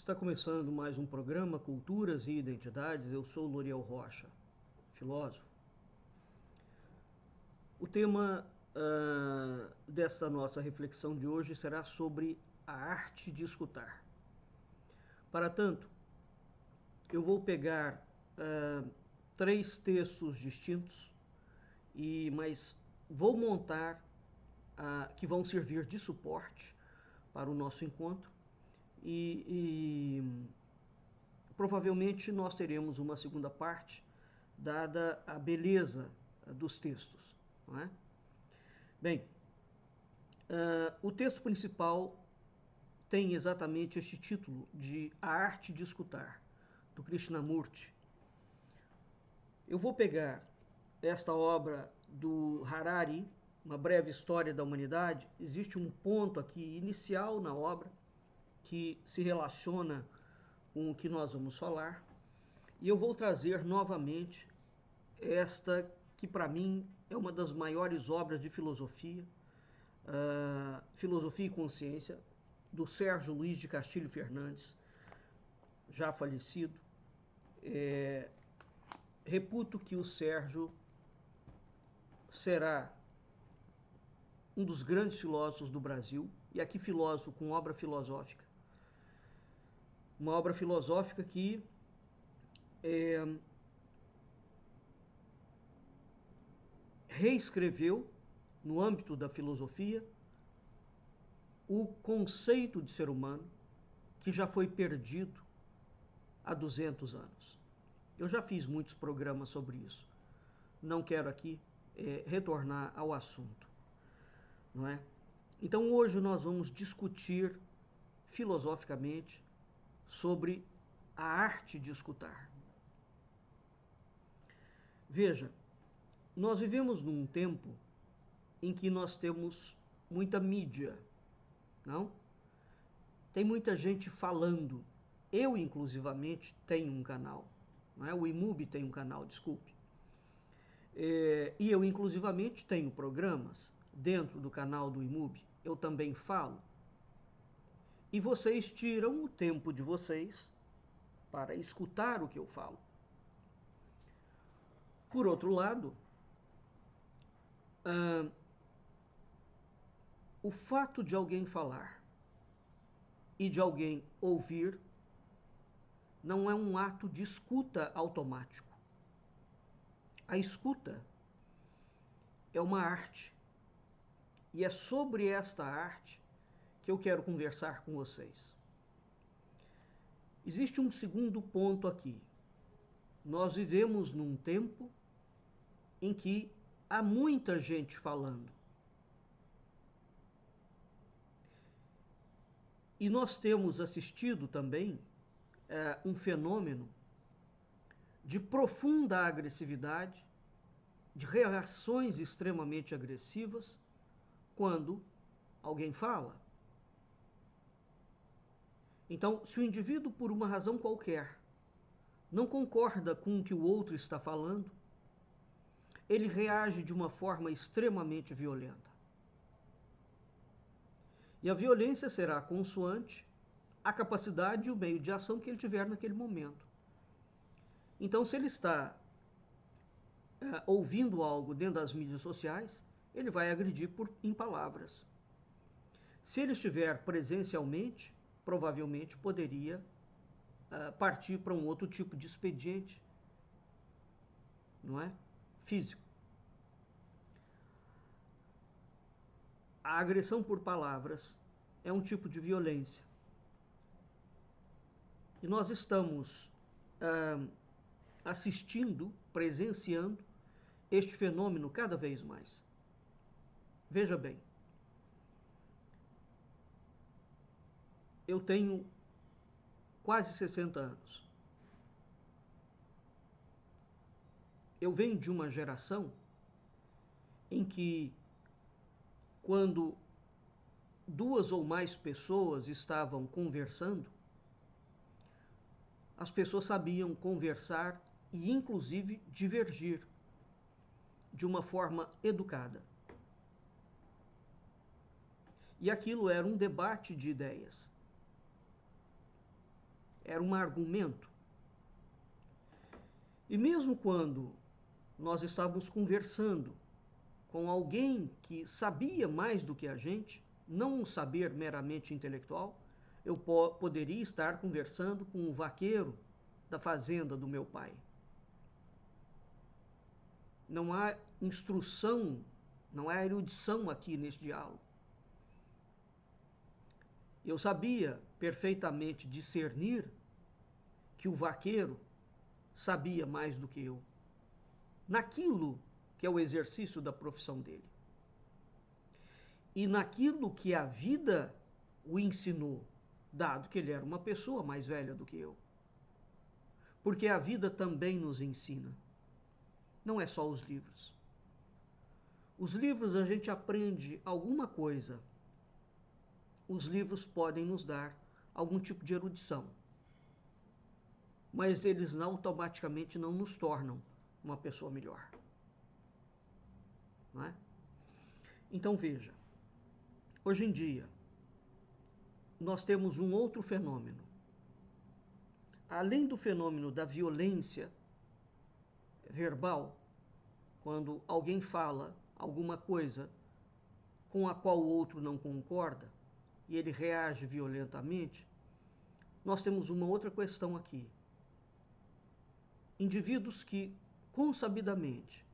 Está começando mais um programa Culturas e Identidades. Eu sou Loriel Rocha, filósofo. O tema desta nossa reflexão de hoje será sobre a arte de escutar. Para tanto, eu vou pegar três textos distintos, mas vou montar que vão servir de suporte para o nosso encontro e provavelmente nós teremos uma segunda parte, dada a beleza dos textos. Não é? Bem, o texto principal tem exatamente este título de A Arte de Escutar, do Krishnamurti. Eu vou pegar esta obra do Harari, Uma Breve História da Humanidade. Existe um ponto aqui inicial na obra que se relaciona com o que nós vamos falar, e eu vou trazer novamente esta que para mim é uma das maiores obras de filosofia, Filosofia e Consciência, do Sérgio Luiz de Castilho Fernandes, já falecido. Reputo que o Sérgio será um dos grandes filósofos do Brasil, e aqui filósofo com obra filosófica. Uma obra filosófica que reescreveu, no âmbito da filosofia, o conceito de ser humano que já foi perdido há 200 anos. Eu já fiz muitos programas sobre isso. Não quero aqui retornar ao assunto, não é? Então hoje nós vamos discutir filosoficamente sobre a arte de escutar. Veja, nós vivemos num tempo em que nós temos muita mídia, não? Tem muita gente falando. Eu, inclusivamente, tenho um canal. Não é? O IMUB tem um canal, desculpe. E eu, inclusivamente, tenho programas dentro do canal do IMUB. Eu também falo. E vocês tiram o tempo de vocês para escutar o que eu falo. Por outro lado, o fato de alguém falar e de alguém ouvir não é um ato de escuta automático. A escuta é uma arte. E é sobre esta arte que eu quero conversar com vocês. Existe um segundo ponto aqui. Nós vivemos num tempo em que há muita gente falando. E nós temos assistido também um fenômeno de profunda agressividade, de reações extremamente agressivas quando alguém fala. Então, se o indivíduo, por uma razão qualquer, não concorda com o que o outro está falando, ele reage de uma forma extremamente violenta. E a violência será consoante a capacidade e o meio de ação que ele tiver naquele momento. Então, se ele está ouvindo algo dentro das mídias sociais, ele vai agredir em palavras. Se ele estiver presencialmente, provavelmente poderia partir para um outro tipo de expediente, não é? Físico. A agressão por palavras é um tipo de violência. E nós estamos assistindo, presenciando este fenômeno cada vez mais. Veja bem, eu tenho quase 60 anos. Eu venho de uma geração em que, quando duas ou mais pessoas estavam conversando, as pessoas sabiam conversar e, inclusive, divergir de uma forma educada. E aquilo era um debate de ideias. era um argumento. E mesmo quando nós estávamos conversando com alguém que sabia mais do que a gente, não um saber meramente intelectual, eu poderia estar conversando com um vaqueiro da fazenda do meu pai. Não há instrução, não há erudição aqui nesse diálogo. Eu sabia perfeitamente discernir que o vaqueiro sabia mais do que eu, naquilo que é o exercício da profissão dele. E naquilo que a vida o ensinou, dado que ele era uma pessoa mais velha do que eu. Porque a vida também nos ensina. Não é só os livros. Os livros a gente aprende alguma coisa. Os livros podem nos dar algum tipo de erudição. Mas eles automaticamente não nos tornam uma pessoa melhor. Não é? Então veja, hoje em dia, nós temos um outro fenômeno. Além do fenômeno da violência verbal, quando alguém fala alguma coisa com a qual o outro não concorda e ele reage violentamente, nós temos uma outra questão aqui. Indivíduos que, consabidamente,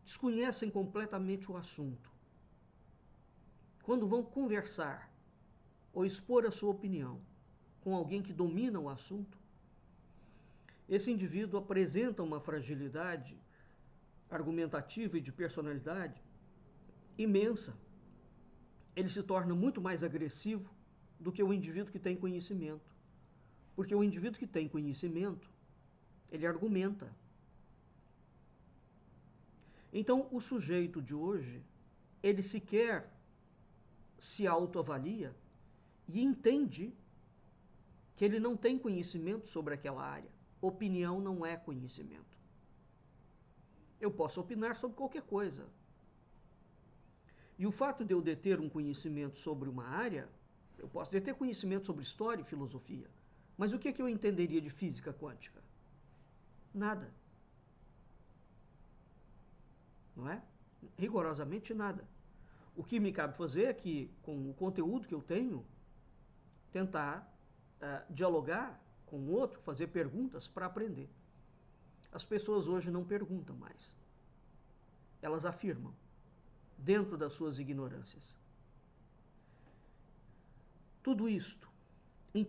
desconhecem completamente o assunto, quando vão conversar ou expor a sua opinião com alguém que domina o assunto, esse indivíduo apresenta uma fragilidade argumentativa e de personalidade imensa. Ele se torna muito mais agressivo do que o indivíduo que tem conhecimento. Porque o indivíduo que tem conhecimento, ele argumenta. Então, o sujeito de hoje, ele sequer se autoavalia e entende que ele não tem conhecimento sobre aquela área. Opinião não é conhecimento. Eu posso opinar sobre qualquer coisa. E o fato de eu deter um conhecimento sobre uma área, eu posso deter conhecimento sobre história e filosofia, mas o que é que eu entenderia de física quântica? Nada. Não é? Rigorosamente nada. O que me cabe fazer é que, com o conteúdo que eu tenho, tentar dialogar com o outro, fazer perguntas para aprender. As pessoas hoje não perguntam mais. Elas afirmam, dentro das suas ignorâncias. Tudo isto, em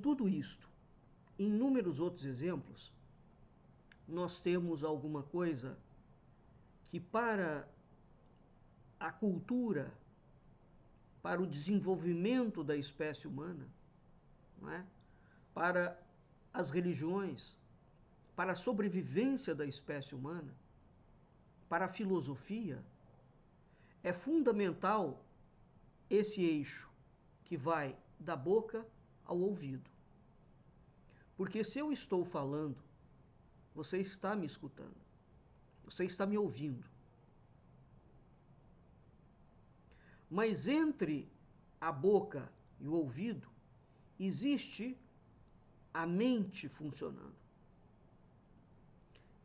inúmeros outros exemplos, nós temos alguma coisa que para a cultura, para o desenvolvimento da espécie humana, não é? Para as religiões, para a sobrevivência da espécie humana, para a filosofia, é fundamental esse eixo que vai da boca ao ouvido. Porque se eu estou falando, você está me escutando, você está me ouvindo. Mas entre a boca e o ouvido, existe a mente funcionando.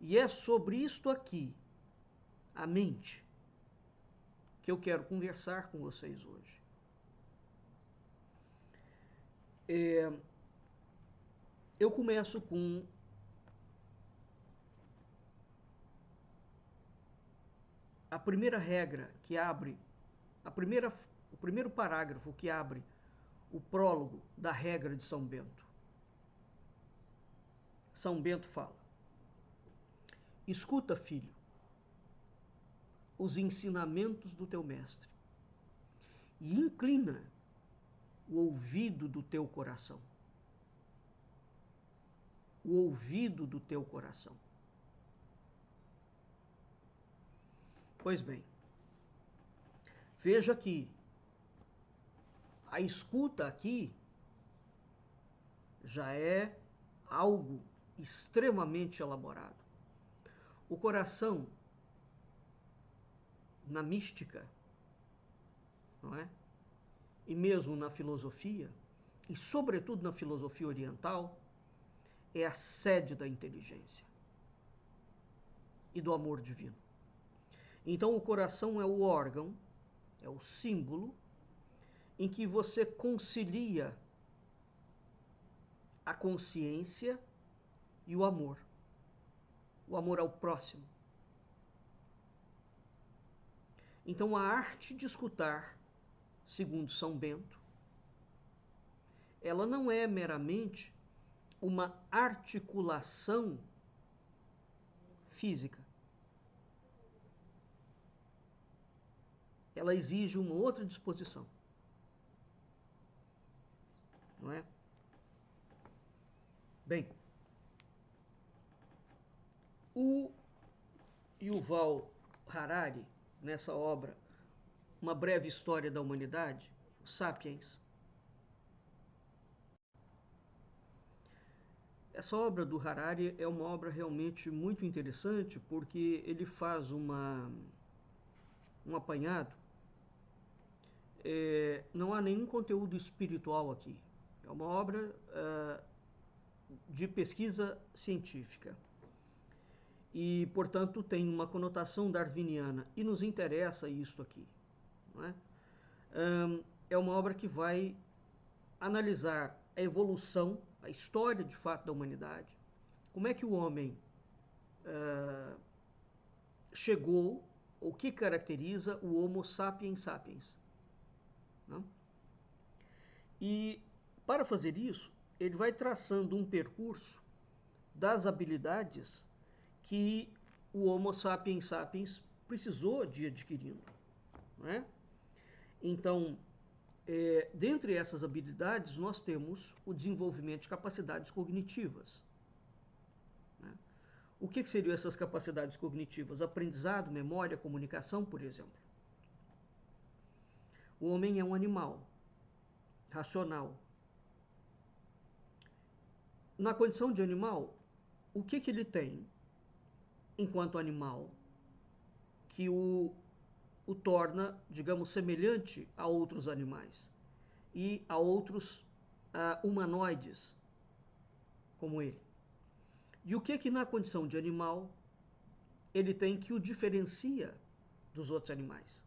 E é sobre isto aqui, a mente, que eu quero conversar com vocês hoje. Eu começo com a primeira regra que abre, o primeiro parágrafo que abre o prólogo da regra de São Bento. São Bento fala: escuta, filho, os ensinamentos do teu mestre e inclina o ouvido do teu coração. O ouvido do teu coração. Pois bem, veja que a escuta aqui já é algo extremamente elaborado. O coração, na mística, não é? E mesmo na filosofia, e sobretudo na filosofia oriental, é a sede da inteligência e do amor divino. Então, o coração é o órgão, é o símbolo em que você concilia a consciência e o amor ao próximo. Então, a arte de escutar, segundo São Bento, ela não é meramente uma articulação física. Ela exige uma outra disposição. Não é? Bem, o Yuval Harari, nessa obra, Uma Breve História da Humanidade, Sapiens, essa obra do Harari é uma obra realmente muito interessante porque ele faz um apanhado. Não há nenhum conteúdo espiritual aqui. É uma obra de pesquisa científica. E, portanto, tem uma conotação darwiniana. E nos interessa isto aqui. Não é? É uma obra que vai analisar a evolução, a história de fato da humanidade, como é que o homem chegou, o que caracteriza o Homo sapiens sapiens. Não? E, para fazer isso, ele vai traçando um percurso das habilidades que o Homo sapiens sapiens precisou de adquirindo. Não é? Então, dentre essas habilidades, nós temos o desenvolvimento de capacidades cognitivas. Né? O que seriam essas capacidades cognitivas? Aprendizado, memória, comunicação, por exemplo. O homem é um animal racional. Na condição de animal, o que ele tem enquanto animal que o torna, digamos, semelhante a outros animais e a outros humanoides como ele? E o que na condição de animal ele tem que o diferencia dos outros animais?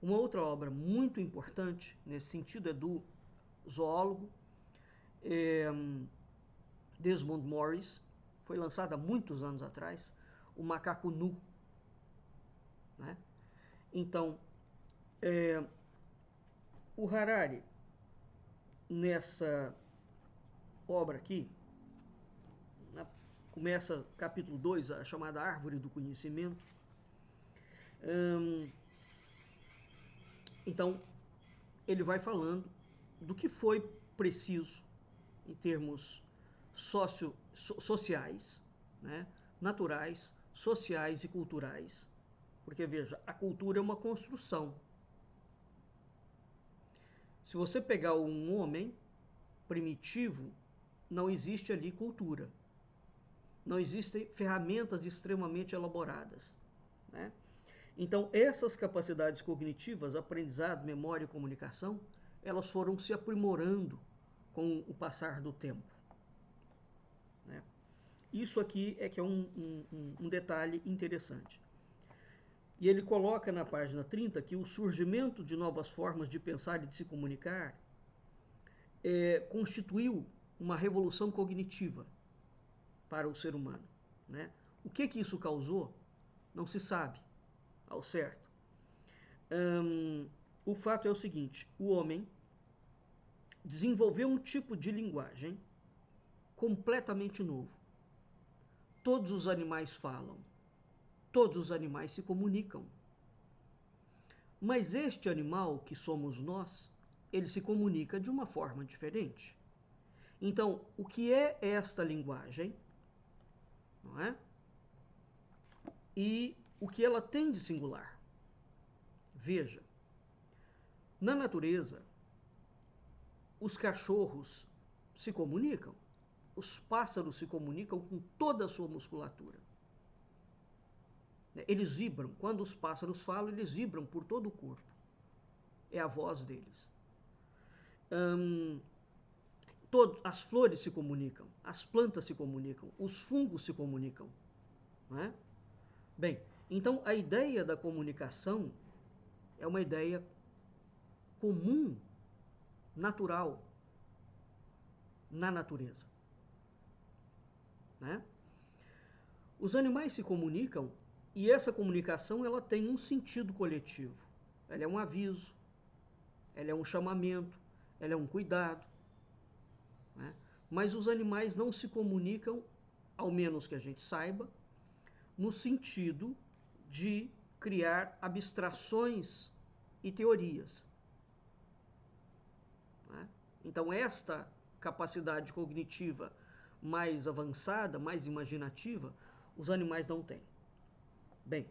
Uma outra obra muito importante nesse sentido é do zoólogo Desmond Morris, foi lançada há muitos anos atrás, O Macaco Nu. Né? Então, o Harari, nessa obra aqui, começa capítulo 2, a chamada Árvore do Conhecimento. Então, ele vai falando do que foi preciso em termos sociais, né, naturais, sociais e culturais. Porque, veja, a cultura é uma construção. Se você pegar um homem primitivo, não existe ali cultura. Não existem ferramentas extremamente elaboradas. Né? Então, essas capacidades cognitivas, aprendizado, memória e comunicação, elas foram se aprimorando com o passar do tempo. Né? Isso aqui é que é um detalhe interessante. E ele coloca na página 30 que o surgimento de novas formas de pensar e de se comunicar constituiu uma revolução cognitiva para o ser humano. Né? O que isso causou? Não se sabe ao certo. O fato é o seguinte: o homem desenvolveu um tipo de linguagem completamente novo. Todos os animais falam, todos os animais se comunicam. Mas este animal, que somos nós, ele se comunica de uma forma diferente. Então, o que é esta linguagem? Não é? E o que ela tem de singular? Veja, na natureza, os cachorros se comunicam, os pássaros se comunicam com toda a sua musculatura. Eles vibram. Quando os pássaros falam, eles vibram por todo o corpo. É a voz deles. as flores se comunicam, as plantas se comunicam, os fungos se comunicam. Não é? Bem, então a ideia da comunicação é uma ideia comum, natural, na natureza. Né? Os animais se comunicam e essa comunicação ela tem um sentido coletivo. Ela é um aviso, ela é um chamamento, ela é um cuidado. Né? Mas os animais não se comunicam, ao menos que a gente saiba, no sentido de criar abstrações e teorias. Né? Então, esta capacidade cognitiva mais avançada, mais imaginativa, os animais não têm. Bem,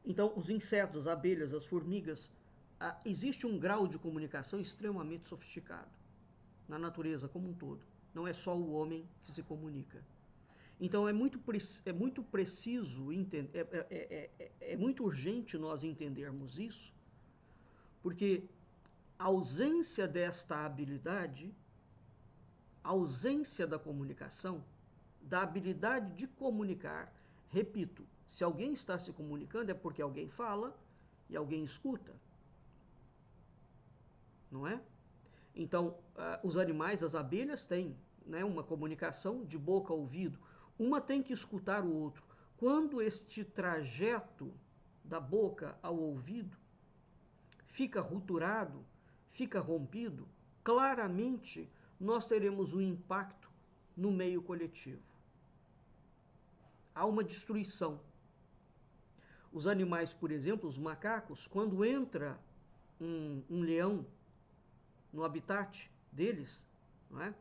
então os insetos, as abelhas, as formigas, existe um grau de comunicação extremamente sofisticado na natureza como um todo. Não é só o homem que se comunica. Então é muito preciso, é muito urgente nós entendermos isso, porque a ausência desta habilidade, a ausência da comunicação, da habilidade de comunicar, repito, se alguém está se comunicando é porque alguém fala e alguém escuta. Não é? Então, os animais, as abelhas têm, né, uma comunicação de boca a ouvido. Uma tem que escutar o outro. Quando este trajeto da boca ao ouvido fica rupturado, fica rompido, claramente nós teremos um impacto no meio coletivo. Há uma destruição. Os animais, por exemplo, os macacos, quando entra um leão no habitat deles, não é?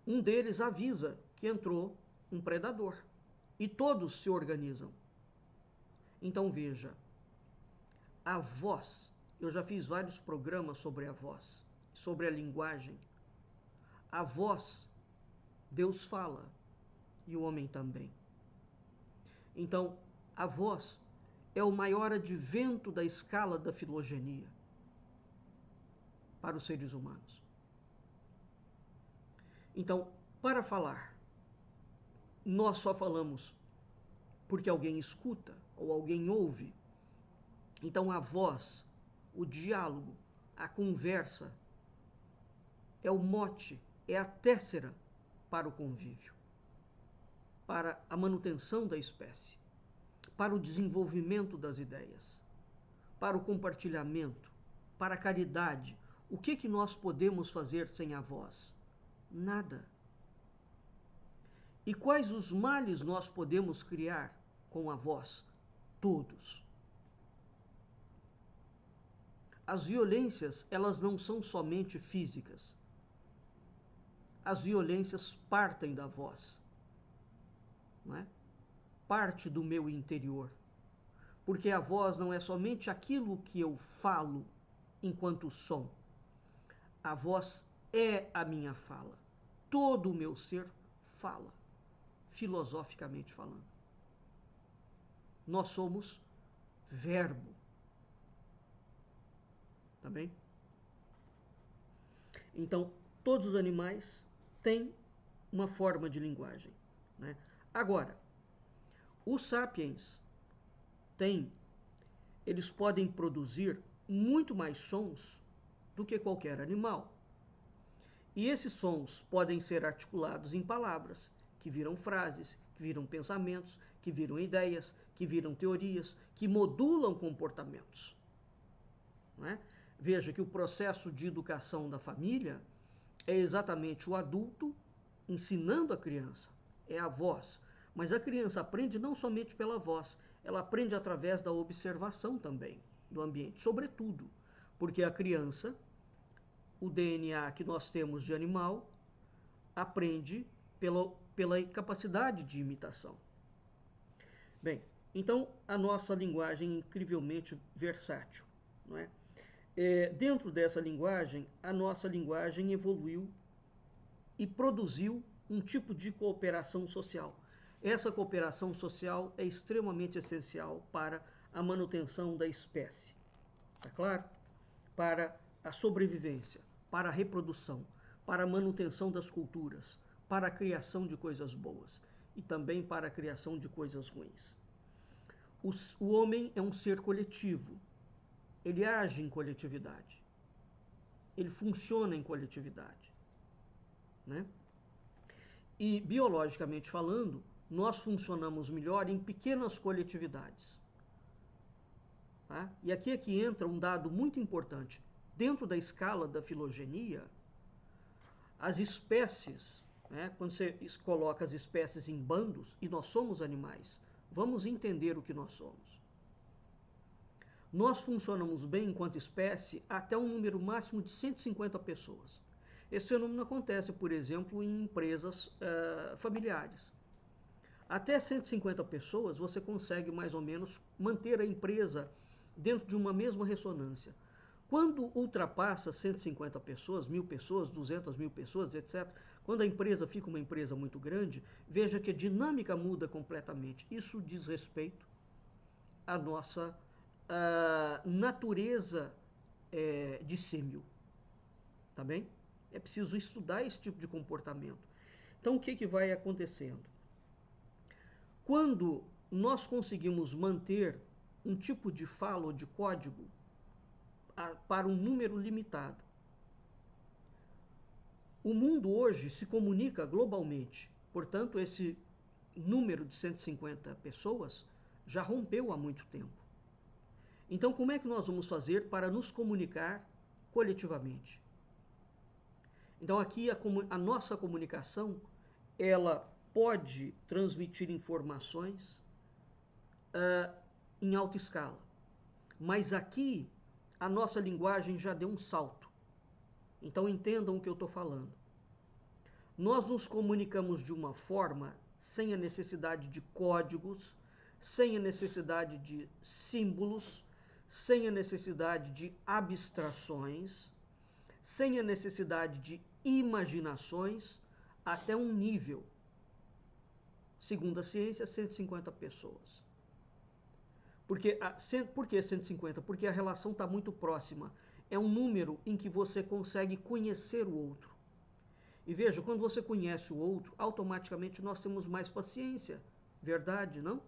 Um deles avisa que entrou um predador e todos se organizam. Então veja, a voz, eu já fiz vários programas sobre a voz, sobre a linguagem. A voz, Deus fala e o homem também. Então, a voz é o maior advento da escala da filogenia para os seres humanos. Então, para falar, nós só falamos porque alguém escuta ou alguém ouve. Então, a voz, o diálogo, a conversa é o mote, é a têssera para o convívio, para a manutenção da espécie, para o desenvolvimento das ideias, para o compartilhamento, para a caridade. O que nós podemos fazer sem a voz? Nada. E quais os males nós podemos criar com a voz? Todos. As violências, elas não são somente físicas. As violências partem da voz, não é? Parte do meu interior. Porque a voz não é somente aquilo que eu falo enquanto som. A voz é a minha fala. Todo o meu ser fala, filosoficamente falando. Nós somos verbo. Tá bem? Então, todos os animais têm uma forma de linguagem. Né? Agora, os sapiens eles podem produzir muito mais sons do que qualquer animal. E esses sons podem ser articulados em palavras, que viram frases, que viram pensamentos, que viram ideias, que viram teorias, que modulam comportamentos. Não é? Veja que o processo de educação da família é exatamente o adulto ensinando a criança, é a voz. Mas a criança aprende não somente pela voz, ela aprende através da observação também do ambiente, sobretudo, porque a criança, o DNA que nós temos de animal, aprende pela capacidade de imitação. Bem, então a nossa linguagem é incrivelmente versátil, não é? Dentro dessa linguagem, a nossa linguagem evoluiu e produziu um tipo de cooperação social. Essa cooperação social é extremamente essencial para a manutenção da espécie, tá claro? Para a sobrevivência, para a reprodução, para a manutenção das culturas, para a criação de coisas boas e também para a criação de coisas ruins. O homem é um ser coletivo, ele age em coletividade, ele funciona em coletividade, né? E, biologicamente falando, nós funcionamos melhor em pequenas coletividades. Tá? E aqui é que entra um dado muito importante. Dentro da escala da filogenia, as espécies, né, quando você coloca as espécies em bandos, e nós somos animais, vamos entender o que nós somos. Nós funcionamos bem enquanto espécie até um número máximo de 150 pessoas. Esse fenômeno acontece, por exemplo, em empresas familiares. Até 150 pessoas você consegue mais ou menos manter a empresa dentro de uma mesma ressonância. Quando ultrapassa 150 pessoas, 1.000 pessoas, 200.000 pessoas, etc., quando a empresa fica uma empresa muito grande, veja que a dinâmica muda completamente. Isso diz respeito à nossa natureza dissímil. Tá bem? É preciso estudar esse tipo de comportamento. Então, o que vai acontecendo? Quando nós conseguimos manter um tipo de fala ou de código para um número limitado, o mundo hoje se comunica globalmente. Portanto, esse número de 150 pessoas já rompeu há muito tempo. Então, como é que nós vamos fazer para nos comunicar coletivamente? Então, aqui a nossa comunicação, ela pode transmitir informações em alta escala. Mas aqui, a nossa linguagem já deu um salto. Então, entendam o que eu estou falando. Nós nos comunicamos de uma forma sem a necessidade de códigos, sem a necessidade de símbolos, sem a necessidade de abstrações, sem a necessidade de imaginações, até um nível, segundo a ciência, 150 pessoas. Por que 150? Porque a relação está muito próxima. É um número em que você consegue conhecer o outro. E veja, quando você conhece o outro, automaticamente nós temos mais paciência. Verdade, não?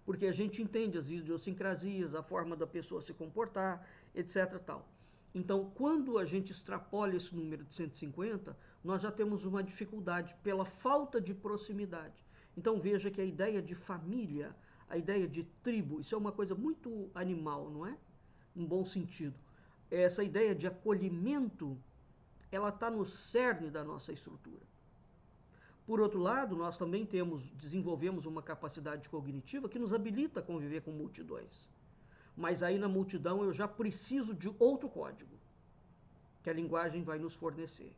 Porque a gente entende as idiosincrasias, a forma da pessoa se comportar, etc. Tal. Então, quando a gente extrapola esse número de 150, nós já temos uma dificuldade pela falta de proximidade. Então, veja que a ideia de família, a ideia de tribo, isso é uma coisa muito animal, não é? Num bom sentido. Essa ideia de acolhimento, ela está no cerne da nossa estrutura. Por outro lado, nós também desenvolvemos uma capacidade cognitiva que nos habilita a conviver com multidões. Mas aí na multidão eu já preciso de outro código, que a linguagem vai nos fornecer.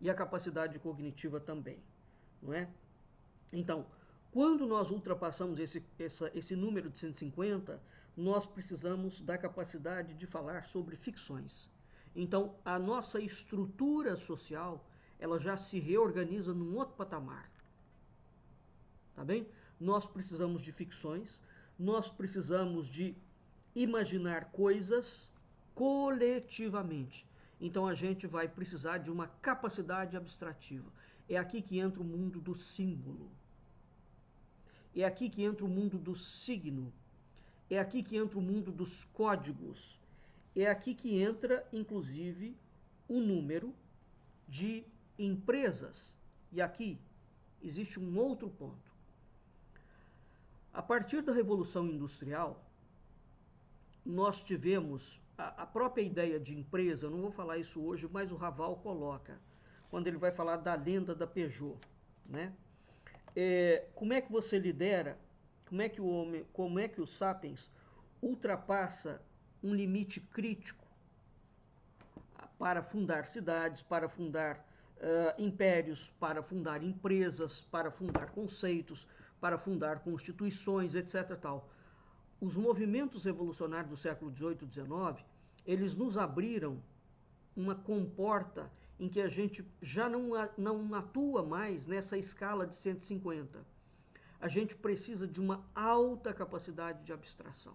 E a capacidade cognitiva também, não é? Então, quando nós ultrapassamos esse número de 150, nós precisamos da capacidade de falar sobre ficções. Então, a nossa estrutura social, ela já se reorganiza num outro patamar. Tá bem? Nós precisamos de ficções, nós precisamos de imaginar coisas coletivamente. Então a gente vai precisar de uma capacidade abstrativa. É aqui que entra o mundo do símbolo. É aqui que entra o mundo do signo. É aqui que entra o mundo dos códigos. É aqui que entra, inclusive, o número de empresas. E aqui existe um outro ponto. A partir da Revolução Industrial, nós tivemos a própria ideia de empresa, eu não vou falar isso hoje, mas o Raval coloca, quando ele vai falar da lenda da Peugeot, né? Como é que você lidera, como é que o Sapiens ultrapassa um limite crítico para fundar cidades, para fundar impérios, para fundar empresas, para fundar conceitos, para fundar constituições, etc. Tal. Os movimentos revolucionários do século XVIII e XIX, eles nos abriram uma comporta em que a gente já não atua mais nessa escala de 150. A gente precisa de uma alta capacidade de abstração.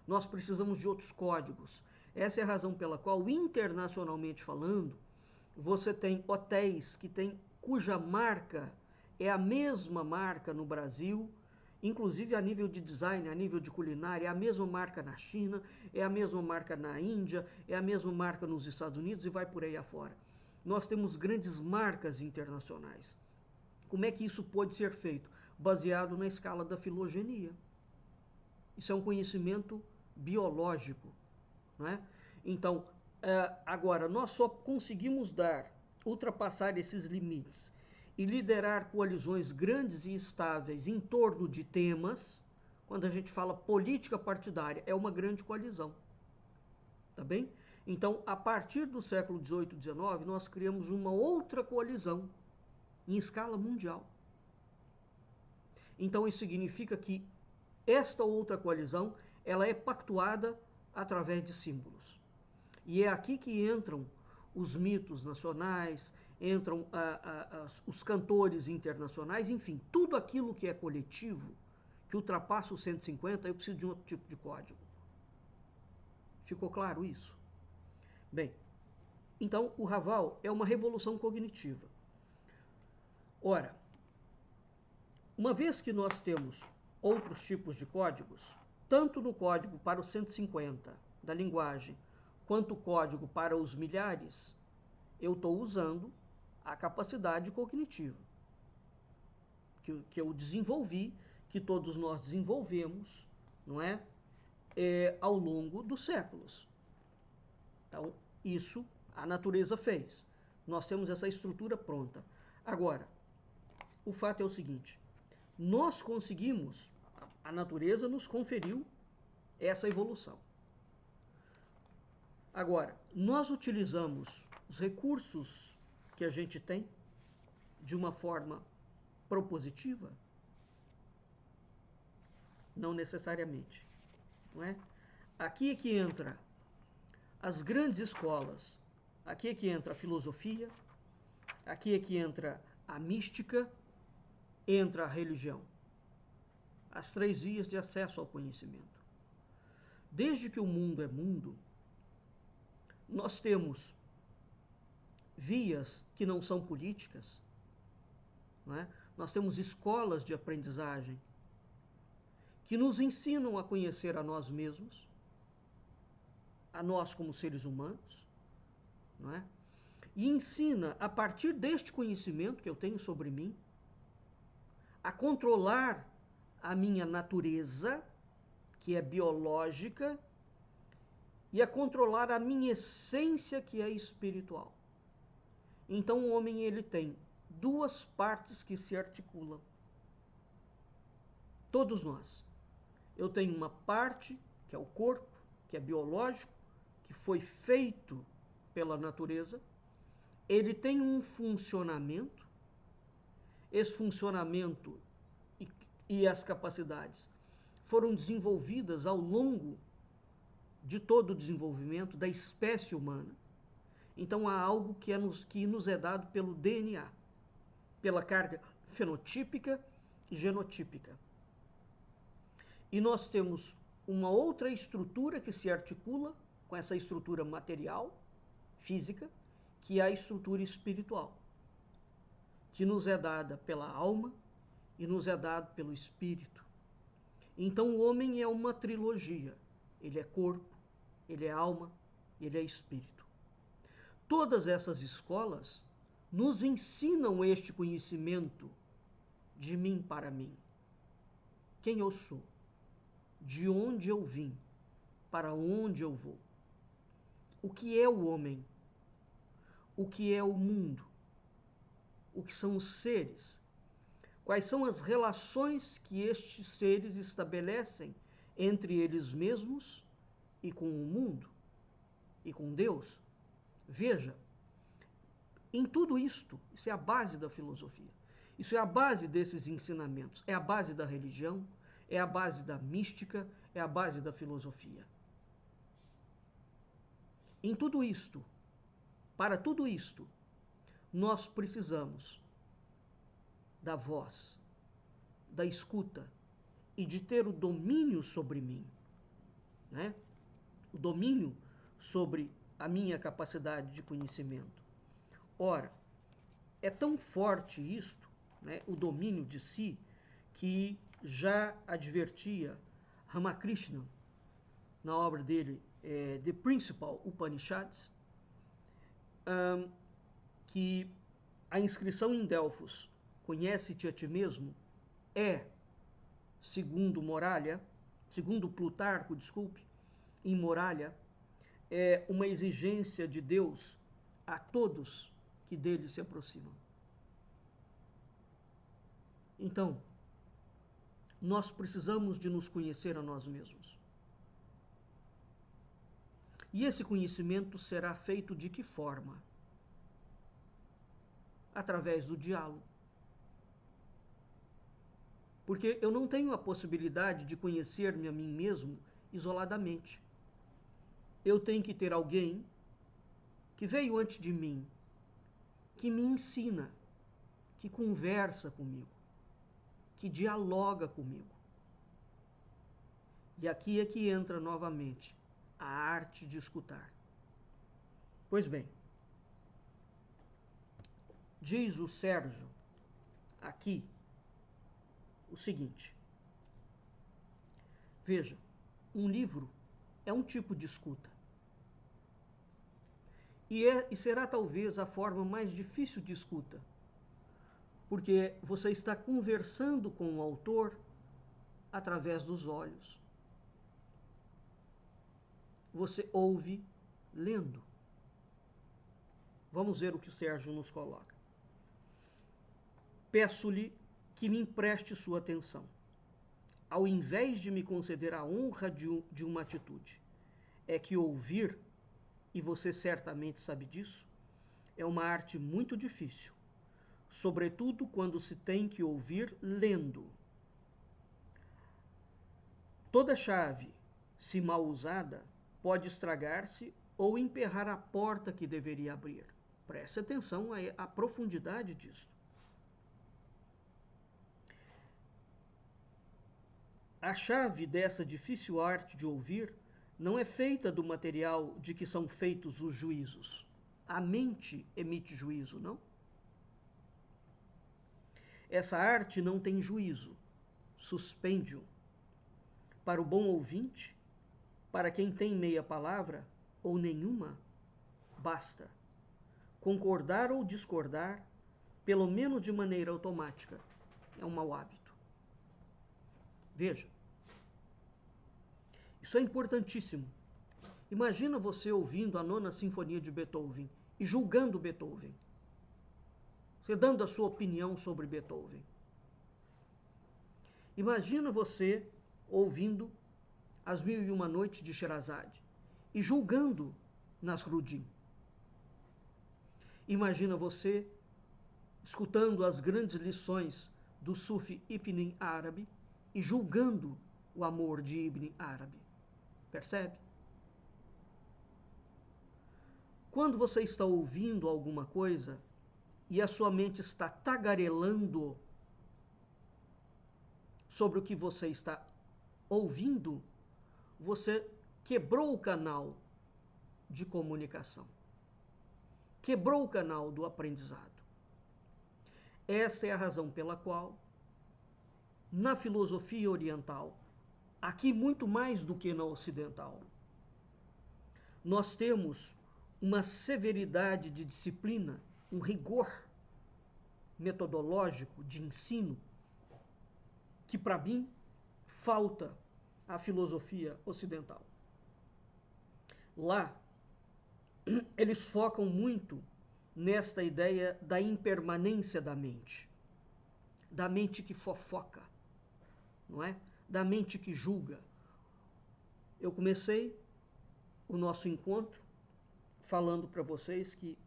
Nós precisamos de outros códigos. Essa é a razão pela qual, internacionalmente falando, você tem hotéis cuja marca é a mesma marca no Brasil, inclusive a nível de design, a nível de culinária, é a mesma marca na China, é a mesma marca na Índia, é a mesma marca nos Estados Unidos e vai por aí afora. Nós temos grandes marcas internacionais. Como é que isso pode ser feito? Baseado na escala da filogenia. Isso é um conhecimento biológico, não é? Então, agora, nós só conseguimos ultrapassar esses limites e liderar coalizões grandes e estáveis em torno de temas. Quando a gente fala política partidária, é uma grande coalizão, tá bem? Então, a partir do século XVIII e XIX, nós criamos uma outra coalizão em escala mundial. Então, isso significa que esta outra coalizão, ela é pactuada através de símbolos. E é aqui que entram os mitos nacionais, entram os cantores internacionais, enfim, tudo aquilo que é coletivo, que ultrapassa os 150, eu preciso de um outro tipo de código. Ficou claro isso? Bem, então o Raval é uma revolução cognitiva. Ora, uma vez que nós temos outros tipos de códigos, tanto no código para os 150 da linguagem, quanto o código para os milhares, eu estou usando a capacidade cognitiva que eu desenvolvi, que todos nós desenvolvemos, não é? Ao longo dos séculos. Então, isso a natureza fez. Nós temos essa estrutura pronta. Agora, o fato é o seguinte: nós conseguimos, a natureza nos conferiu essa evolução. Agora, nós utilizamos os recursos que a gente tem de uma forma propositiva? Não necessariamente, não é? Aqui é que entra as grandes escolas, aqui é que entra a filosofia, aqui é que entra a mística, entra a religião. As três vias de acesso ao conhecimento. Desde que o mundo é mundo, nós temos vias que não são políticas, não é? Nós temos escolas de aprendizagem que nos ensinam a conhecer a nós mesmos, a nós como seres humanos, não é? E ensina, a partir deste conhecimento que eu tenho sobre mim, a controlar a minha natureza, que é biológica, e a controlar a minha essência, que é espiritual. Então o homem ele tem duas partes que se articulam. Todos nós. Eu tenho uma parte, que é o corpo, que é biológico, que foi feito pela natureza. Ele tem um funcionamento. Esse funcionamento e as capacidades foram desenvolvidas ao longo de todo o desenvolvimento da espécie humana. Então há algo que nos é dado pelo DNA, pela carga fenotípica e genotípica. E nós temos uma outra estrutura que se articula com essa estrutura material, física, que é a estrutura espiritual, que nos é dada pela alma e nos é dado pelo espírito. Então o homem é uma trilogia. Ele é corpo, ele é alma, ele é espírito. Todas essas escolas nos ensinam este conhecimento de mim para mim. Quem eu sou, de onde eu vim, para onde eu vou. O que é o homem? O que é o mundo? O que são os seres? Quais são as relações que estes seres estabelecem entre eles mesmos e com o mundo e com Deus? Veja, em tudo isto, isso é a base da filosofia. Isso é a base desses ensinamentos, é a base da religião, é a base da mística, é a base da filosofia. Em tudo isto, para tudo isto, nós precisamos da voz, da escuta e de ter o domínio sobre mim, né? O domínio sobre a minha capacidade de conhecimento. Ora, é tão forte isto, né, o domínio de si, que já advertia Ramakrishna, na obra dele, The Principal Upanishads, que a inscrição em Delfos, conhece-te a ti mesmo, é, segundo Plutarco, em Moralha, é uma exigência de Deus a todos que dele se aproximam. Então, nós precisamos de nos conhecer a nós mesmos. E esse conhecimento será feito de que forma? Através do diálogo. Porque eu não tenho a possibilidade de conhecer-me a mim mesmo isoladamente. Eu tenho que ter alguém que veio antes de mim, que me ensina, que conversa comigo, que dialoga comigo. E aqui é que entra novamente a arte de escutar. Pois bem, diz o Sérgio aqui o seguinte: veja, um livro é um tipo de escuta. E será talvez a forma mais difícil de escuta, porque você está conversando com o autor através dos olhos. Você ouve lendo. Vamos ver o que o Sérgio nos coloca. Peço-lhe que me empreste sua atenção, ao invés de me conceder a honra de uma atitude. É que ouvir, e você certamente sabe disso, é uma arte muito difícil, sobretudo quando se tem que ouvir lendo. Toda chave, se mal usada, pode estragar-se ou emperrar a porta que deveria abrir. Preste atenção à profundidade disso. A chave dessa difícil arte de ouvir não é feita do material de que são feitos os juízos. A mente emite juízo, não? Essa arte não tem juízo, suspende-o. Para o bom ouvinte, para quem tem meia palavra ou nenhuma, basta concordar ou discordar, pelo menos de maneira automática. É um mau hábito. Veja, isso é importantíssimo. Imagina você ouvindo a Nona Sinfonia de Beethoven e julgando Beethoven. Você dando a sua opinião sobre Beethoven. Imagina você ouvindo As Mil e Uma Noites de Sherazade e julgando Nasruddin. Imagina você escutando as grandes lições do Sufi Ibn Arabi e julgando o amor de Ibn Arabi. Percebe? Quando você está ouvindo alguma coisa e a sua mente está tagarelando sobre o que você está ouvindo, você quebrou o canal de comunicação. Quebrou o canal do aprendizado. Essa é a razão pela qual, na filosofia oriental, aqui muito mais do que na ocidental, nós temos uma severidade de disciplina, um rigor metodológico de ensino que, para mim, falta à filosofia ocidental. Lá, eles focam muito nesta ideia da impermanência da mente que fofoca, não é? Da mente que julga. Eu comecei o nosso encontro falando para vocês que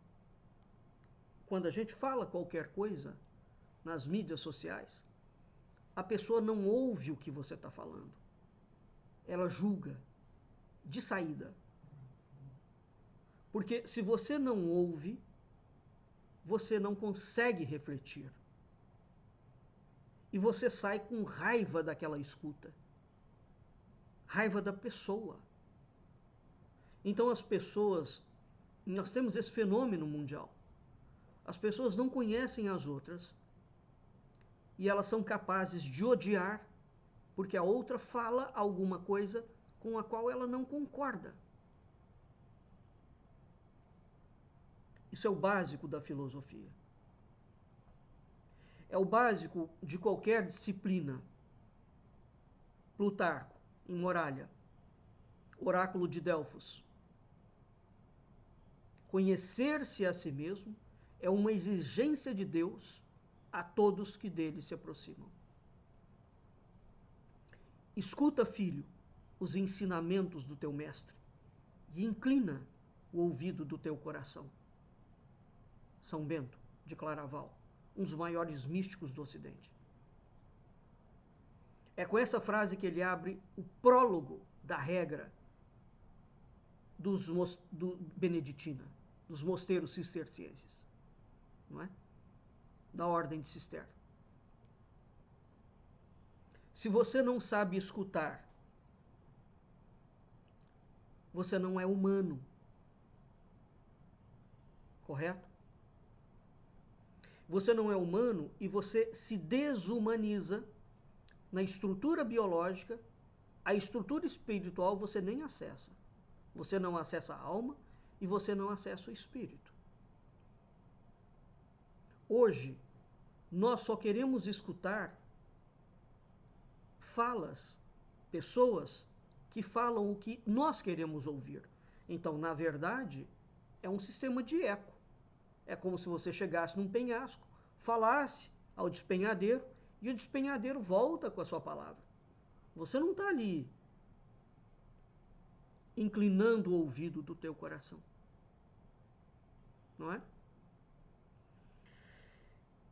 quando a gente fala qualquer coisa nas mídias sociais, a pessoa não ouve o que você está falando. Ela julga de saída. Porque se você não ouve, você não consegue refletir. E você sai com raiva daquela escuta. Raiva da pessoa. Então as pessoas, nós temos esse fenômeno mundial. As pessoas não conhecem as outras e elas são capazes de odiar porque a outra fala alguma coisa com a qual ela não concorda. Isso é o básico da filosofia. É o básico de qualquer disciplina. Plutarco, em Muralha, Oráculo de Delfos. Conhecer-se a si mesmo é uma exigência de Deus a todos que dele se aproximam. Escuta, filho, os ensinamentos do teu mestre e inclina o ouvido do teu coração. São Bento, de Claraval, um dos maiores místicos do Ocidente. É com essa frase que ele abre o prólogo da regra do beneditina, dos mosteiros cistercienses, não é? Da ordem de Cister. Se você não sabe escutar, você não é humano. Correto? Você não é humano e você se desumaniza na estrutura biológica. A estrutura espiritual você nem acessa. Você não acessa a alma e você não acessa o espírito. Hoje, nós só queremos escutar falas, pessoas que falam o que nós queremos ouvir. Então, na verdade, é um sistema de eco. É como se você chegasse num penhasco, falasse ao despenhadeiro e o despenhadeiro volta com a sua palavra. Você não está ali inclinando o ouvido do teu coração. Não é?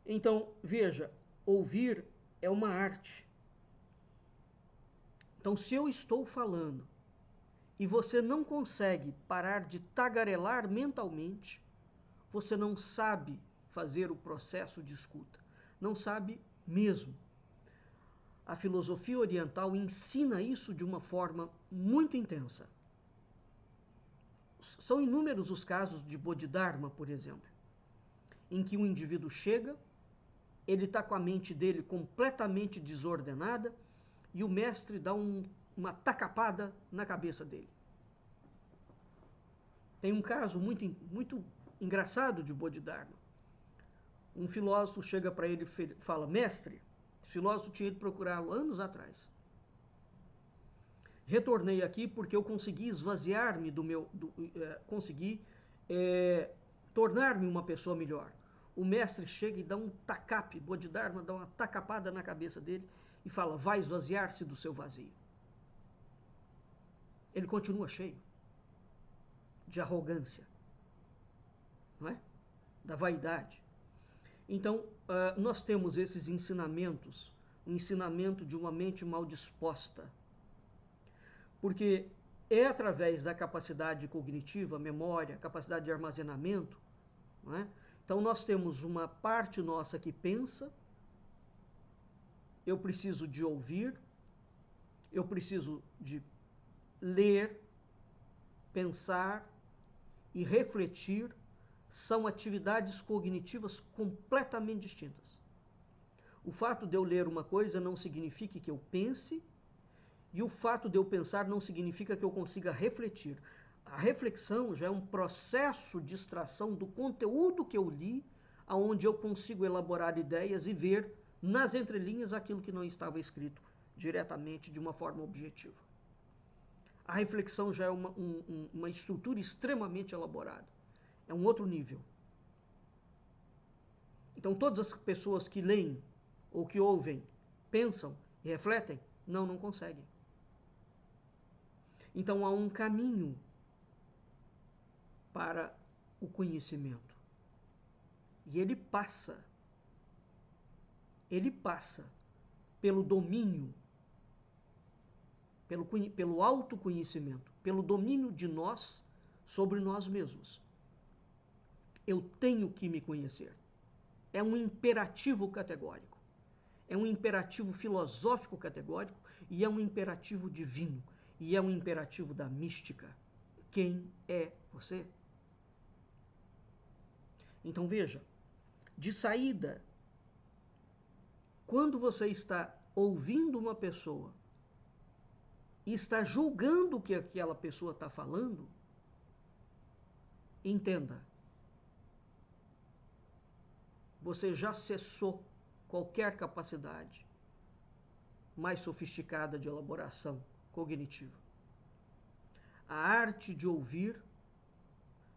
Então, veja, ouvir é uma arte. Então, se eu estou falando e você não consegue parar de tagarelar mentalmente, você não sabe fazer o processo de escuta. Não sabe mesmo. A filosofia oriental ensina isso de uma forma muito intensa. São inúmeros os casos de Bodhidharma, por exemplo, em que um indivíduo chega, ele está com a mente dele completamente desordenada e o mestre dá uma tacapada na cabeça dele. Tem um caso muito engraçado de Bodhidharma. Um filósofo chega para ele e fala: mestre, o filósofo tinha ido procurá-lo anos atrás. Retornei aqui porque eu consegui esvaziar-me consegui tornar-me uma pessoa melhor. O mestre chega e dá um tacape, Bodhidharma dá uma tacapada na cabeça dele e fala: vai esvaziar-se do seu vazio. Ele continua cheio de arrogância, não é? Da vaidade. Então, nós temos esses ensinamentos, o ensinamento de uma mente mal disposta, porque é através da capacidade cognitiva, memória, capacidade de armazenamento, não é? Então, nós temos uma parte nossa que pensa, eu preciso de ouvir, eu preciso de ler, pensar e refletir, são atividades cognitivas completamente distintas. O fato de eu ler uma coisa não significa que eu pense, e o fato de eu pensar não significa que eu consiga refletir. A reflexão já é um processo de extração do conteúdo que eu li, onde eu consigo elaborar ideias e ver nas entrelinhas aquilo que não estava escrito diretamente de uma forma objetiva. A reflexão já é uma estrutura extremamente elaborada. É um outro nível. Então, todas as pessoas que leem ou que ouvem, pensam e refletem, não conseguem. Então, há um caminho para o conhecimento. E ele passa pelo domínio, pelo autoconhecimento, pelo domínio de nós sobre nós mesmos. Eu tenho que me conhecer. É um imperativo categórico. É um imperativo filosófico categórico e é um imperativo divino. E é um imperativo da mística. Quem é você? Então veja, de saída. Quando você está ouvindo uma pessoa e está julgando o que aquela pessoa está falando, entenda, você já cessou qualquer capacidade mais sofisticada de elaboração cognitiva. A arte de ouvir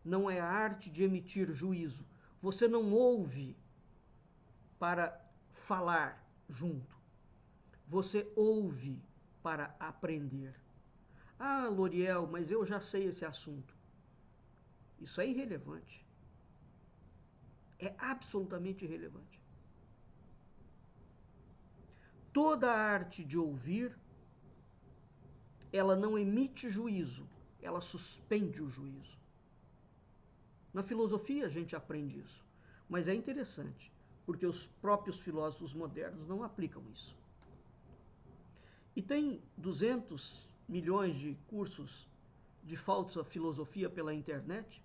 não é a arte de emitir juízo. Você não ouve para falar junto. Você ouve para aprender. Ah, Loriel, mas eu já sei esse assunto. Isso é irrelevante. É absolutamente irrelevante. Toda a arte de ouvir, ela não emite juízo, ela suspende o juízo. Na filosofia a gente aprende isso, mas é interessante, porque os próprios filósofos modernos não aplicam isso. E tem 200 milhões de cursos de falsa filosofia pela internet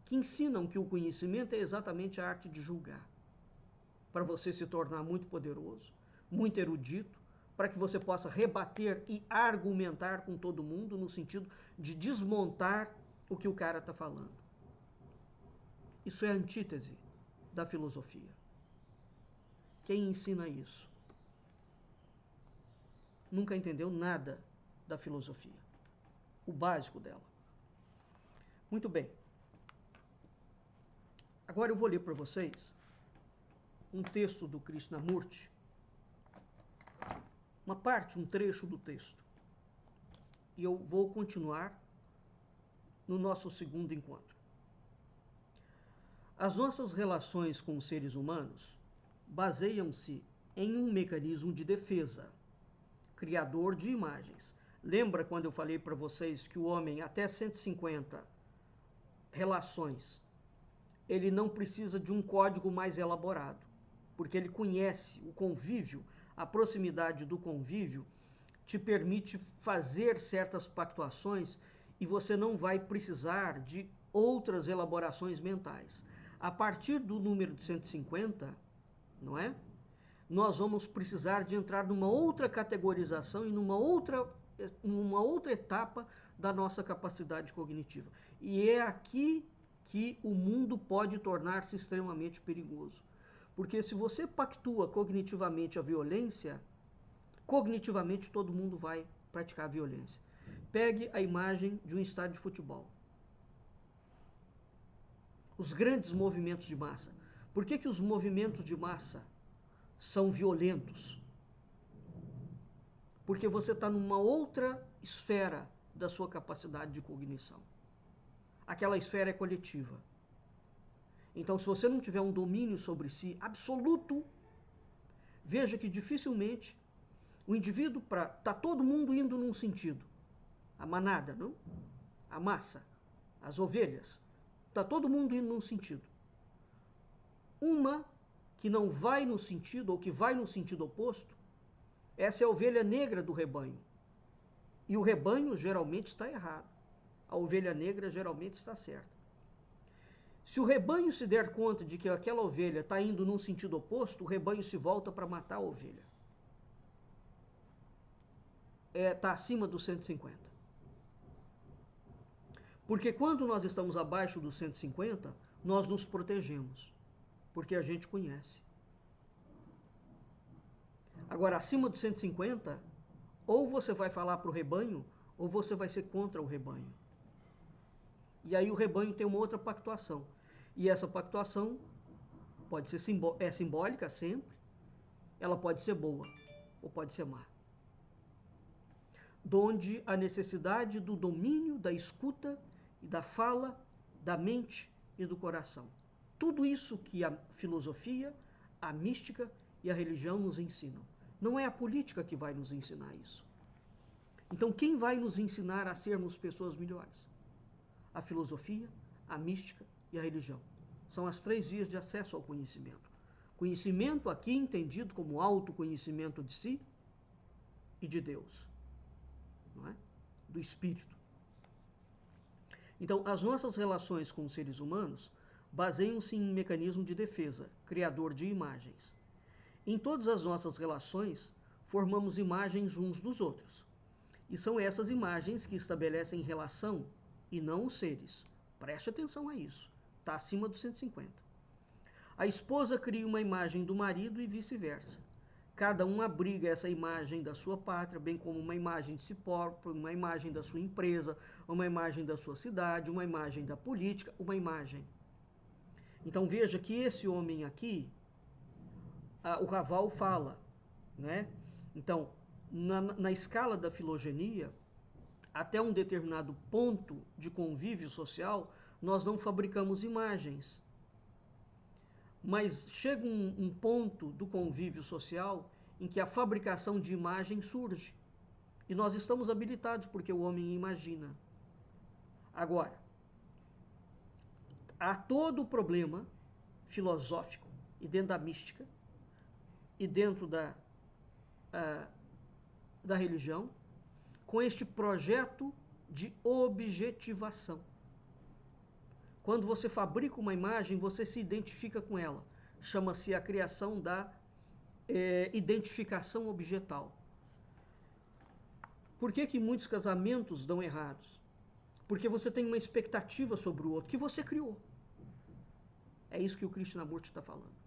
que ensinam que o conhecimento é exatamente a arte de julgar, para você se tornar muito poderoso, muito erudito, para que você possa rebater e argumentar com todo mundo no sentido de desmontar o que o cara está falando. Isso é a antítese da filosofia. Quem ensina isso nunca entendeu nada da filosofia, o básico dela. Muito bem. Agora eu vou ler para vocês um texto do Krishnamurti, uma parte, um trecho do texto. E eu vou continuar no nosso segundo encontro. As nossas relações com os seres humanos baseiam-se em um mecanismo de defesa, criador de imagens. Lembra quando eu falei para vocês que o homem, até 150 relações, ele não precisa de um código mais elaborado, porque ele conhece o convívio, a proximidade do convívio te permite fazer certas pactuações e você não vai precisar de outras elaborações mentais. A partir do número de 150, não é? Nós vamos precisar de entrar numa outra categorização e numa outra etapa da nossa capacidade cognitiva. E é aqui que o mundo pode tornar-se extremamente perigoso. Porque se você pactua cognitivamente a violência, cognitivamente todo mundo vai praticar a violência. Pegue a imagem de um estádio de futebol. Os grandes movimentos de massa. Por que os movimentos de massa são violentos? Porque você está numa outra esfera da sua capacidade de cognição. Aquela esfera é coletiva. Então, se você não tiver um domínio sobre si absoluto, veja que dificilmente o indivíduo, está todo mundo indo num sentido. A manada, não? A massa, as ovelhas. Está todo mundo indo num sentido. Uma que não vai no sentido, ou que vai no sentido oposto, essa é a ovelha negra do rebanho. E o rebanho geralmente está errado. A ovelha negra geralmente está certa. Se o rebanho se der conta de que aquela ovelha está indo num sentido oposto, o rebanho se volta para matar a ovelha. Está acima dos 150. Porque quando nós estamos abaixo dos 150, nós nos protegemos, porque a gente conhece. Agora, acima dos 150, ou você vai falar para o rebanho, ou você vai ser contra o rebanho. E aí o rebanho tem uma outra pactuação. E essa pactuação pode ser simbólica sempre, ela pode ser boa, ou pode ser má. Donde a necessidade do domínio, da escuta e da fala, da mente e do coração. Tudo isso que a filosofia, a mística e a religião nos ensinam. Não é a política que vai nos ensinar isso. Então, quem vai nos ensinar a sermos pessoas melhores? A filosofia, a mística e a religião. São as 3 vias de acesso ao conhecimento. Conhecimento aqui entendido como autoconhecimento de si e de Deus, não é? Do espírito. Então, as nossas relações com os seres humanos baseiam-se em um mecanismo de defesa, criador de imagens. Em todas as nossas relações, formamos imagens uns dos outros. E são essas imagens que estabelecem relação e não os seres. Preste atenção a isso. Está acima do 150. A esposa cria uma imagem do marido e vice-versa. Cada um abriga essa imagem da sua pátria, bem como uma imagem de si próprio, uma imagem da sua empresa, uma imagem da sua cidade, uma imagem da política, uma imagem. Então veja que esse homem aqui, o Raval fala, né? Então, na escala da filogenia, até um determinado ponto de convívio social, nós não fabricamos imagens. Mas chega um ponto do convívio social em que a fabricação de imagem surge. E nós estamos habilitados porque o homem imagina. Agora, há todo o problema filosófico e dentro da mística e dentro da religião com este projeto de objetivação. Quando você fabrica uma imagem, você se identifica com ela. Chama-se a criação da identificação objetal. Por que muitos casamentos dão errados? Porque você tem uma expectativa sobre o outro que você criou. É isso que o Krishnamurti está falando.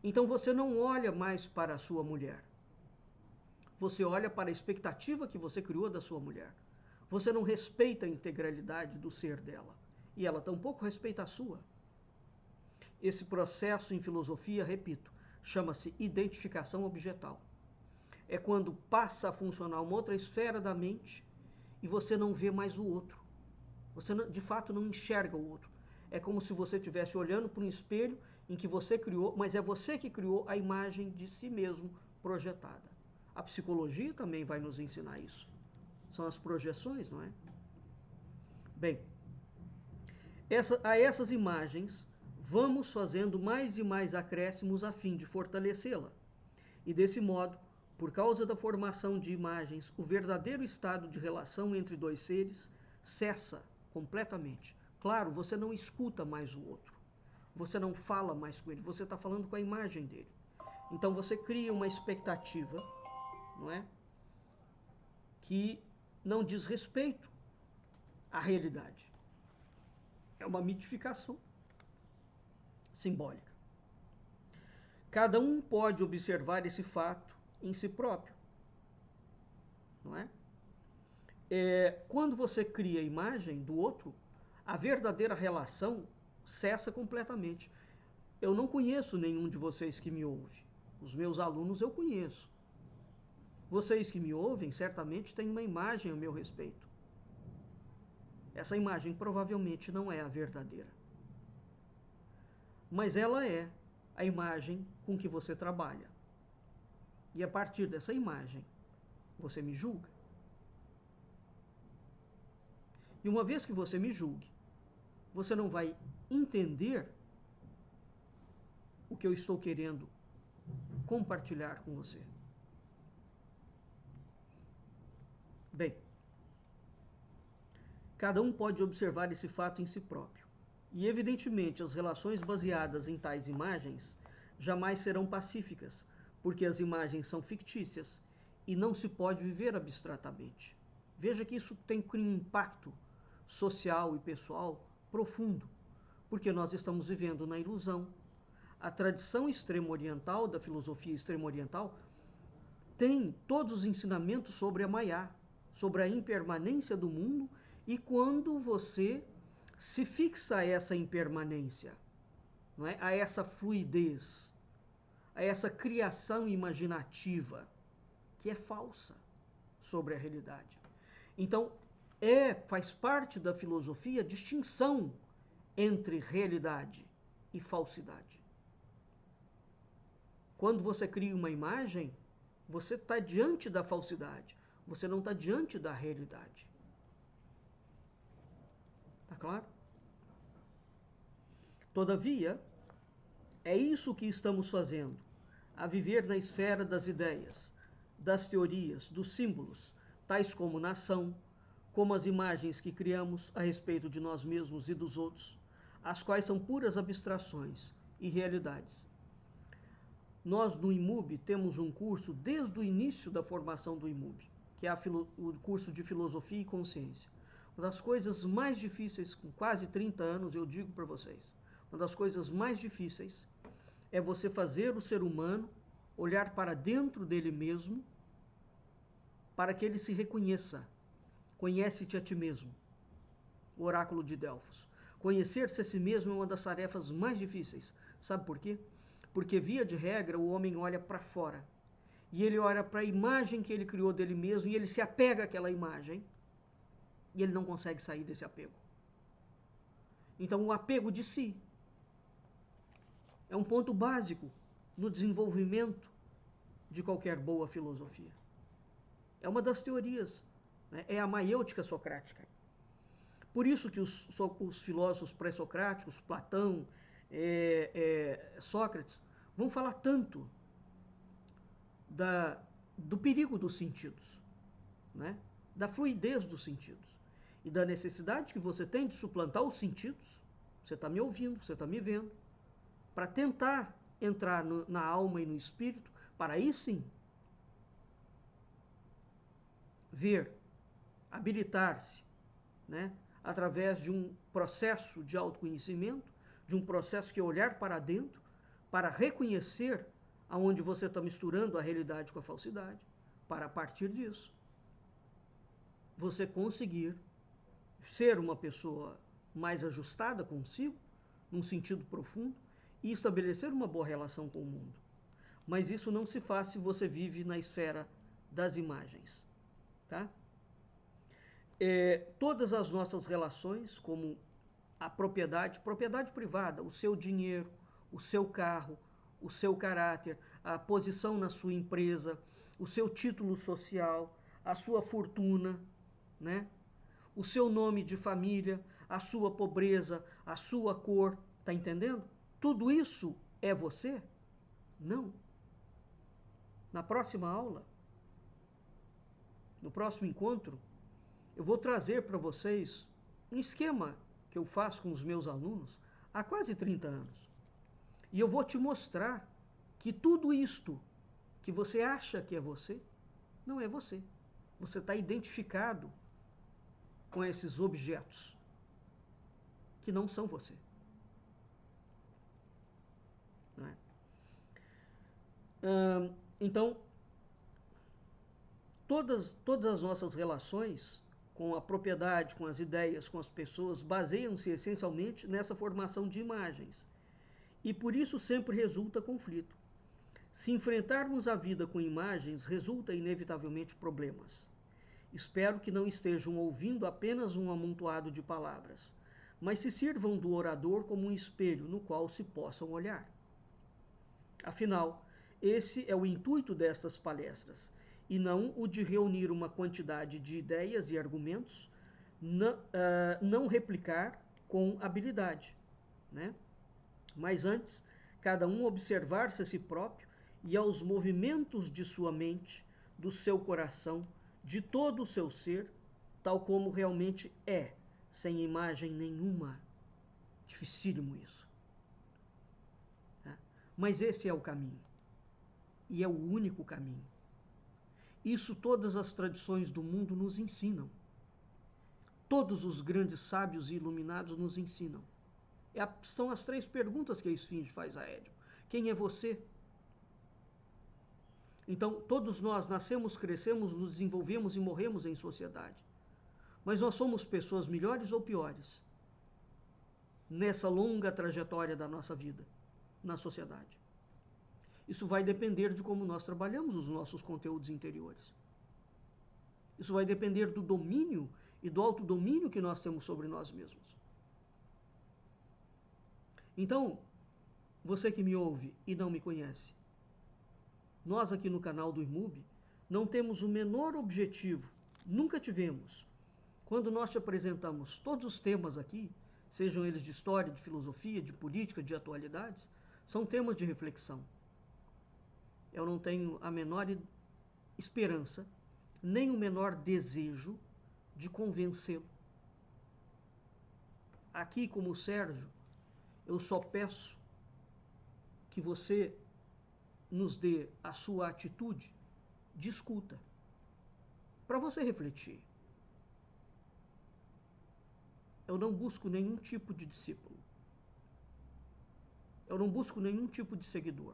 Então você não olha mais para a sua mulher. Você olha para a expectativa que você criou da sua mulher. Você não respeita a integralidade do ser dela. E ela tampouco respeita a sua. Esse processo em filosofia, repito, chama-se identificação objetal. É quando passa a funcionar uma outra esfera da mente e você não vê mais o outro. Você, de fato, não enxerga o outro. É como se você estivesse olhando para um espelho em que você criou, mas é você que criou a imagem de si mesmo projetada. A psicologia também vai nos ensinar isso. São as projeções, não é? Bem, a essas imagens vamos fazendo mais e mais acréscimos a fim de fortalecê-la. E desse modo, por causa da formação de imagens, o verdadeiro estado de relação entre dois seres cessa completamente. Claro, você não escuta mais o outro. Você não fala mais com ele. Você está falando com a imagem dele. Então você cria uma expectativa, não é? Que não diz respeito à realidade. É uma mitificação simbólica. Cada um pode observar esse fato em si próprio, não é? Quando você cria a imagem do outro, a verdadeira relação cessa completamente. Eu não conheço nenhum de vocês que me ouve. Os meus alunos eu conheço. Vocês que me ouvem certamente têm uma imagem a meu respeito. Essa imagem provavelmente não é a verdadeira. Mas ela é a imagem com que você trabalha. E a partir dessa imagem, você me julga. E uma vez que você me julgue, você não vai entender o que eu estou querendo compartilhar com você. Bem, cada um pode observar esse fato em si próprio. E, evidentemente, as relações baseadas em tais imagens jamais serão pacíficas, porque as imagens são fictícias e não se pode viver abstratamente. Veja que isso tem um impacto social e pessoal profundo, porque nós estamos vivendo na ilusão. A tradição extremo-oriental, da filosofia extremo-oriental, tem todos os ensinamentos sobre a Maya, sobre a impermanência do mundo, e quando você se fixa a essa impermanência, não é? A essa fluidez, a essa criação imaginativa, que é falsa sobre a realidade. Então, faz parte da filosofia a distinção entre realidade e falsidade. Quando você cria uma imagem, você está diante da falsidade, você não está diante da realidade. Está claro? Todavia, é isso que estamos fazendo, a viver na esfera das ideias, das teorias, dos símbolos, tais como nação, como as imagens que criamos a respeito de nós mesmos e dos outros, as quais são puras abstrações e realidades. Nós, no IMUB, temos um curso desde o início da formação do IMUB, que é o curso de Filosofia e Consciência. Uma das coisas mais difíceis, com quase 30 anos, eu digo para vocês, uma das coisas mais difíceis é você fazer o ser humano olhar para dentro dele mesmo, para que ele se reconheça. Conhece-te a ti mesmo. O oráculo de Delfos. Conhecer-se a si mesmo é uma das tarefas mais difíceis. Sabe por quê? Porque, via de regra, o homem olha para fora. E ele olha para a imagem que ele criou dele mesmo e ele se apega àquela imagem. E ele não consegue sair desse apego. Então, o apego de si é um ponto básico no desenvolvimento de qualquer boa filosofia. É uma das teorias, né? É a maiêutica socrática. Por isso que os filósofos pré-socráticos, Platão, Sócrates, vão falar tanto do perigo dos sentidos, né? Da fluidez dos sentidos e da necessidade que você tem de suplantar os sentidos. Você está me ouvindo, você está me vendo, para tentar entrar na alma e no espírito, para aí sim ver, habilitar-se, né? Através de um processo de autoconhecimento, de um processo que é olhar para dentro, para reconhecer aonde você está misturando a realidade com a falsidade, para a partir disso você conseguir ser uma pessoa mais ajustada consigo, num sentido profundo, e estabelecer uma boa relação com o mundo. Mas isso não se faz se você vive na esfera das imagens, tá? Todas as nossas relações, como a propriedade privada, o seu dinheiro, o seu carro, o seu caráter, a posição na sua empresa, o seu título social, a sua fortuna, né? O seu nome de família, a sua pobreza, a sua cor, tá entendendo? Tudo isso é você? Não. Na próxima aula, no próximo encontro, eu vou trazer para vocês um esquema que eu faço com os meus alunos há quase 30 anos. E eu vou te mostrar que tudo isto que você acha que é você, não é você. Você está identificado com esses objetos que não são você. Não é? Então, todas as nossas relações com a propriedade, com as ideias, com as pessoas, baseiam-se essencialmente nessa formação de imagens. E por isso sempre resulta conflito. Se enfrentarmos a vida com imagens, resulta inevitavelmente problemas. Espero que não estejam ouvindo apenas um amontoado de palavras, mas se sirvam do orador como um espelho no qual se possam olhar. Afinal, esse é o intuito destas palestras, e não o de reunir uma quantidade de ideias e argumentos, não replicar com habilidade, né? Mas antes, cada um observar-se a si próprio e aos movimentos de sua mente, do seu coração, de todo o seu ser, tal como realmente é, sem imagem nenhuma. Dificílimo isso. Tá? Mas esse é o caminho. E é o único caminho. Isso todas as tradições do mundo nos ensinam. Todos os grandes sábios e iluminados nos ensinam. São as 3 perguntas que a Esfinge faz a Édipo. Quem é você? Então, todos nós nascemos, crescemos, nos desenvolvemos e morremos em sociedade. Mas nós somos pessoas melhores ou piores nessa longa trajetória da nossa vida na sociedade? Isso vai depender de como nós trabalhamos os nossos conteúdos interiores. Isso vai depender do domínio e do autodomínio que nós temos sobre nós mesmos. Então, você que me ouve e não me conhece, nós aqui no canal do IMUB não temos o menor objetivo, nunca tivemos. Quando nós te apresentamos todos os temas aqui, sejam eles de história, de filosofia, de política, de atualidades, são temas de reflexão. Eu não tenho a menor esperança, nem o menor desejo de convencê-lo. Aqui, como o Sérgio, Eu só peço que você nos dê a sua atitude de escuta, para você refletir. Eu não busco nenhum tipo de discípulo. Eu não busco nenhum tipo de seguidor.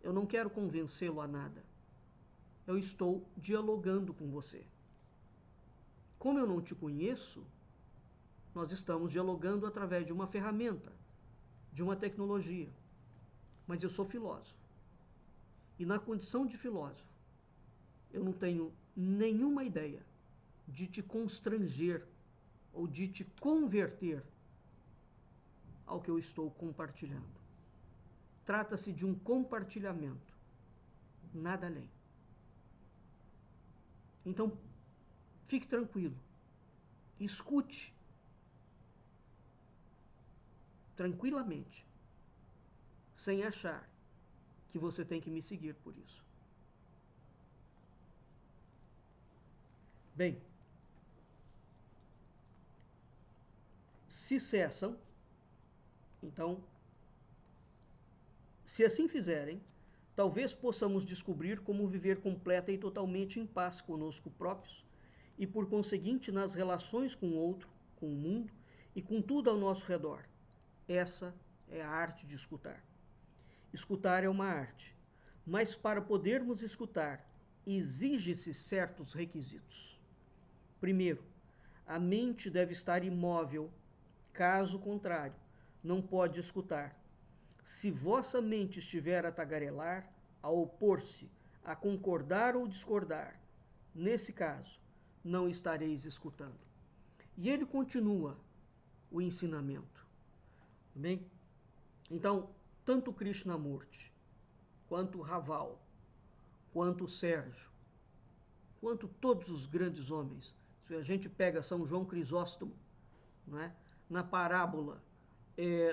Eu não quero convencê-lo a nada. Eu estou dialogando com você. Como eu não te conheço, nós estamos dialogando através de uma ferramenta, de uma tecnologia. Mas eu sou filósofo. E na condição de filósofo, eu não tenho nenhuma ideia de te constranger ou de te converter ao que eu estou compartilhando. Trata-se de um compartilhamento, nada além. Então, fique tranquilo, escute tranquilamente, sem achar que você tem que me seguir por isso. Bem, se cessam, então, se assim fizerem, talvez possamos descobrir como viver completa e totalmente em paz conosco próprios e, por conseguinte, nas relações com o outro, com o mundo e com tudo ao nosso redor. Essa é a arte de escutar. Escutar é uma arte, mas para podermos escutar, exige-se certos requisitos. Primeiro, a mente deve estar imóvel, caso contrário, não pode escutar. Se vossa mente estiver a tagarelar, a opor-se, a concordar ou discordar, nesse caso, não estareis escutando. E ele continua o ensinamento. Bem? Então, tanto Krishnamurti, quanto Raval, quanto Sérgio, quanto todos os grandes homens, se a gente pega São João Crisóstomo, não é? Na parábola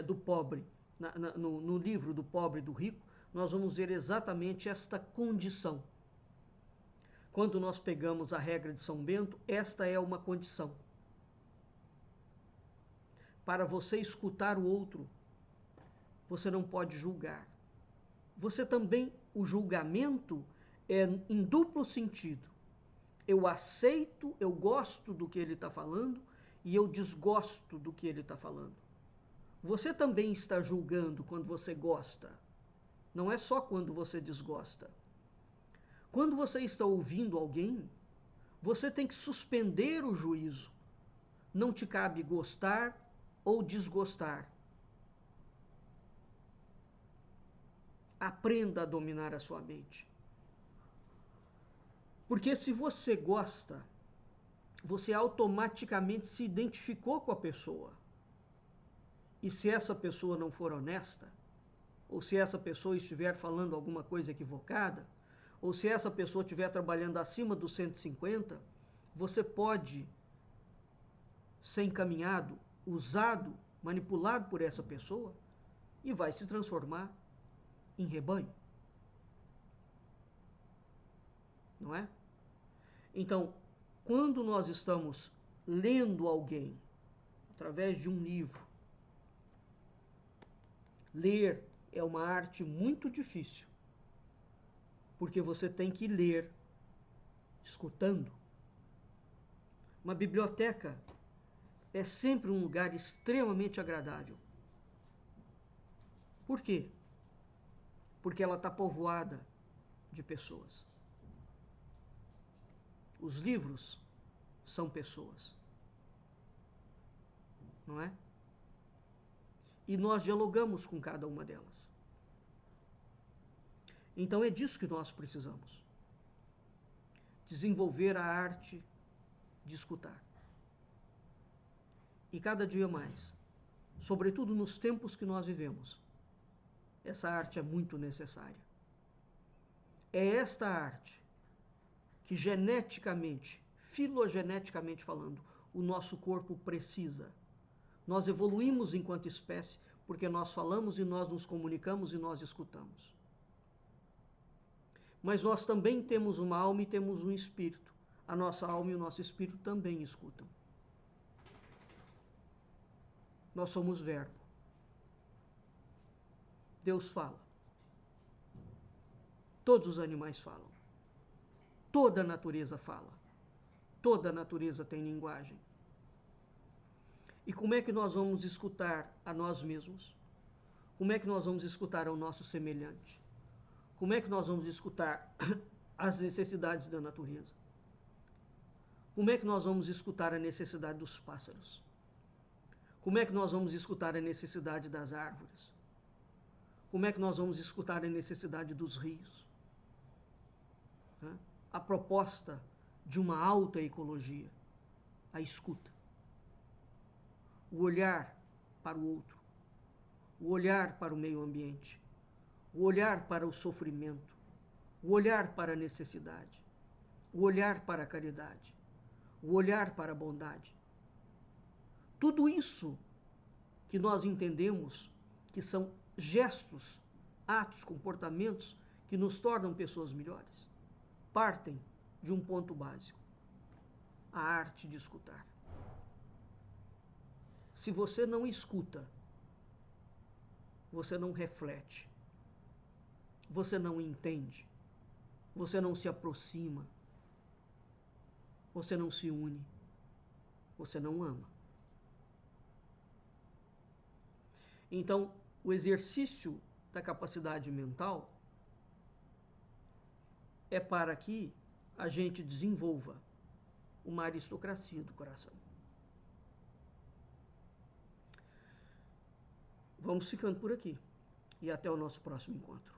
do pobre, no livro do pobre e do rico, nós vamos ver exatamente esta condição. Quando nós pegamos a regra de São Bento, esta é uma condição. Para você escutar o outro, você não pode julgar. Você também, o julgamento é em duplo sentido. Eu aceito, eu gosto do que ele está falando e eu desgosto do que ele está falando. Você também está julgando quando você gosta. Não é só quando você desgosta. Quando você está ouvindo alguém, você tem que suspender o juízo. Não te cabe gostar ou desgostar. Aprenda a dominar a sua mente. Porque se você gosta, você automaticamente se identificou com a pessoa. E se essa pessoa não for honesta, ou se essa pessoa estiver falando alguma coisa equivocada, ou se essa pessoa estiver trabalhando acima dos 150, você pode ser encaminhado, usado, manipulado por essa pessoa e vai se transformar em rebanho. Não é? Então, quando nós estamos lendo alguém através de um livro, ler é uma arte muito difícil, porque você tem que ler escutando. Uma biblioteca é sempre um lugar extremamente agradável. Por quê? Porque ela está povoada de pessoas. Os livros são pessoas, não é? E nós dialogamos com cada uma delas. Então é disso que nós precisamos. Desenvolver a arte de escutar. E cada dia mais, sobretudo nos tempos que nós vivemos, essa arte é muito necessária. É esta arte que geneticamente, filogeneticamente falando, o nosso corpo precisa. Nós evoluímos enquanto espécie porque nós falamos e nós nos comunicamos e nós escutamos. Mas nós também temos uma alma e temos um espírito. A nossa alma e o nosso espírito também escutam. Nós somos verbo. Deus fala. Todos os animais falam. Toda a natureza fala. Toda a natureza tem linguagem. E como é que nós vamos escutar a nós mesmos? Como é que nós vamos escutar ao nosso semelhante? Como é que nós vamos escutar as necessidades da natureza? Como é que nós vamos escutar a necessidade dos pássaros? Como é que nós vamos escutar a necessidade das árvores? Como é que nós vamos escutar a necessidade dos rios? A proposta de uma alta ecologia, a escuta. O olhar para o outro, o olhar para o meio ambiente, o olhar para o sofrimento, o olhar para a necessidade, o olhar para a caridade, o olhar para a bondade. Tudo isso que nós entendemos que são gestos, atos, comportamentos que nos tornam pessoas melhores, partem de um ponto básico: a arte de escutar. Se você não escuta, você não reflete, você não entende, você não se aproxima, você não se une, você não ama. Então, o exercício da capacidade mental é para que a gente desenvolva uma aristocracia do coração. Vamos ficando por aqui e até o nosso próximo encontro.